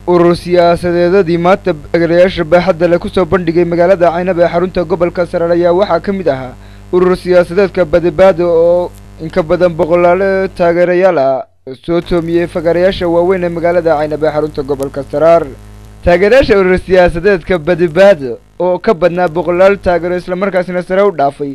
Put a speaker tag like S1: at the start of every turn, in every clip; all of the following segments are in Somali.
S1: urur siyaasadeedadii maanta taageerayaasha baaxadda leh kusoo bandhigay magaalada Caynaba ee xarunta gobolka Saraar ayaa waxaa ka mid ahaa urur siyaasadeedka Badbaado oo in ka badan boqolaal taageerayaal ah soo toomiyay fagaarayaasha waaweyn ee magaalada Caynaba ee xarunta gobolka Saraar. taageerayaasha urur siyaasadeedka Badbaado oo ka badnaa boqolaal taageero isla markaasina sare u dhaafay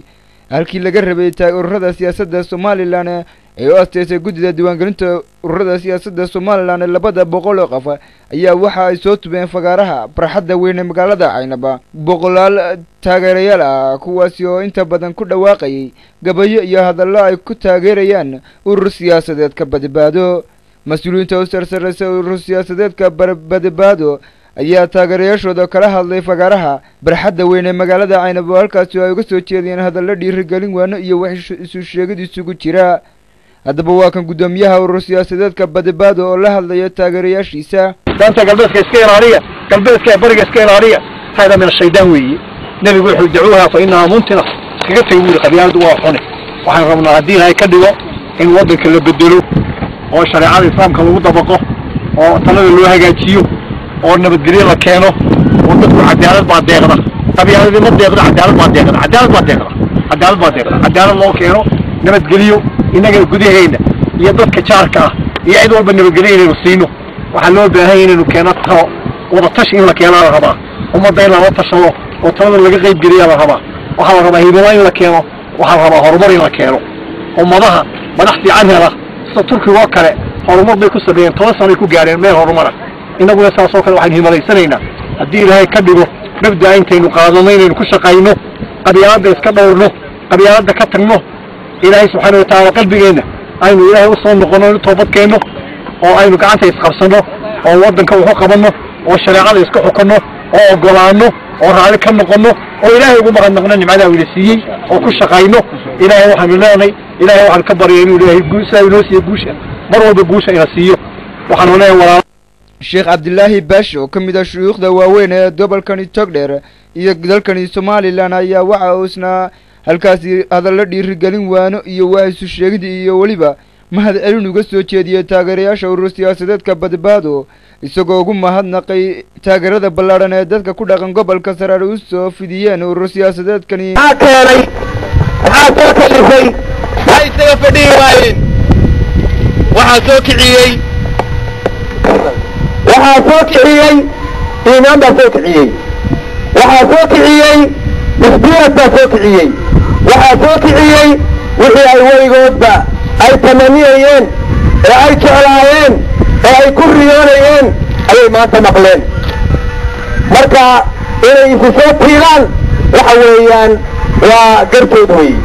S1: halkii laga rabay ururada siyaasadda Somaliland ee u asteysay guddida diiwaangelinta ururada siyaasadda Somaliland 200 oo qof ayaa waxa ay soo tubeen fagaaraha barxadda weyn ee magaalada Caynaba boqolaal taageerayaal ah kuwaasi oo inta badan ku dhawaaqayay gabayo iyo hadallo ay ku taageerayaan urur siyaasadeedka Badbaado. mas'uuliyiinta u sarsaraysa urur siyaasadeedka Badbaado ayaa taageerayaashooda kala hadlay fagaaraha barxadda weyn ee magaalada Caynaba halkaasi ay uga soo jeediyeen hadallo dhiirigelin waano iyo wax isu sheegid isugu jira. haddaba waa kan gudoomiyaha urur siyaasadeedka Badbaado oo la hadlaya taageerayaashiisa.
S2: danta galbeedka iska ilaaliya, galbeedka bariga iska ilaaliya, hada min shaydaan weeye. nabigu wuxuu ducuuha fa innaha muntina iskaga tagay qabyaaladu waa xune. waxaan rabnaa haddii ay ka dhigo in wadanka la bedelo oo shariicada islaamka lagu dabaqo oo talada loo hagaajiyo oo nabadgelyo la keeno oo dadku cadaalad baa deeqda. qabyaaladu ma deeqda, cadaalad baa deeqda, cadaalad baa deeqda, cadaalad baa deeqda, cadaalad loo keeno nabadgelyo inaga gudaheena iyo dadka jaarka ah iyo cid walba nabadgelyo inaynu siino. waxaa loo baahan yahay inaynu keeno talo wada tashi in la keeno la rabaa, ummadda in lala tashado oo talada laga qayb geliya la rabaa. waxaa la rabaa hidimo in la keeno, waxaa la rabaa horumar in la keeno. ummadaha madax fiican hela sida Turkiga oo kale horumar bay ku sameeyeen 10 sano ay ku gaareen meel horumar. inaguna saas oo kale waxaan himalaysanayna haddii Ilaahay ka dhigo nabda intaynu qaadano inaynu ku shaqayno qabyaaladda iska dhowrno qabyaaladda ka tagno Ilaahay subhanahu wa ta'ala qalbigeena aynu Ilaahay u soo noqono toobad keeno oo aynu gacanta isqabsano oo wadanka wuxuu qabano oo shariicada iska xukuno oo ogolaano oo raali ka noqono oo Ilaahay ugu mahadnaqno nimcada uu siiyay oo ku shaqayno. Ilaahay waxaan leenahay Ilaahay waxaan ka baryay inuu Ilaahay guusha inoo siiyo guusha mar walba guusha ina siiyo. waxaan leenahay
S1: Sheekh Abdullaahi Bash oo kamid ah shuyuukhda waaweyn ee gobolkan Togdheer iyo dalkan Somaliland ayaa waxa uu isna halkaasi hadallo dhiirigelin waano iyo wax isu sheegid iyo waliba mahad celin uga soo jeediyay taageerayaasha urur siyaasadeedka Badbaado isagoo ugu mahadnaqay taageerada ballaaran ee dadka ku dhaqan gobolka Saraar u soo fidiyeen urur siyaasadeedkani.
S2: waxaa soo kiciyay
S3: waxay isaga fadhiyi waayeen waxaa soo kiciyay
S2: iimaan baa soo kiciyey, waxaa soo kiciyey isbiirad baa soo kiciyey, waxaa soo kiciyey wixii ay weligoodba ay tamaniyayeen ee ay jeclaayeen ee ay ku riyoonayeen ayay maanta maqleen. marka inay isu soo tiiraan waxa weeyaan waa gartood weeye.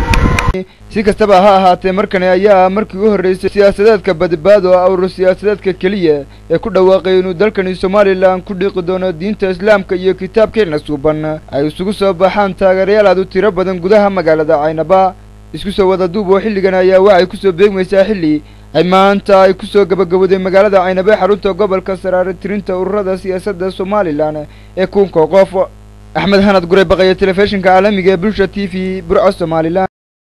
S1: si kastaba ha ahaatee markani ayaa markii ugu horreysay siyaasadeedka Badbaado oo urur siyaasadeedka kaliya ee ku dhawaaqay inuu dalkani Somaliland ku dhiqi doono diinta Islaamka iyo kitaabkeena suuban ay isugu soo baxaan taageerayaal aad u tiro badan gudaha magaalada Caynaba. isku soo wada duub oo xilligan ayaa waxay ku soo beegmaysaa xilli ay maanta ay ku soo gabagabowday magaalada Caynaba xarunta gobolka Saraar tirinta ururada siyaasadda Somaliland ee kunka qof. Axmed Hanad Gurey baqaya telefishinka caalamiga ee Bulsha TV Burco Somaliland.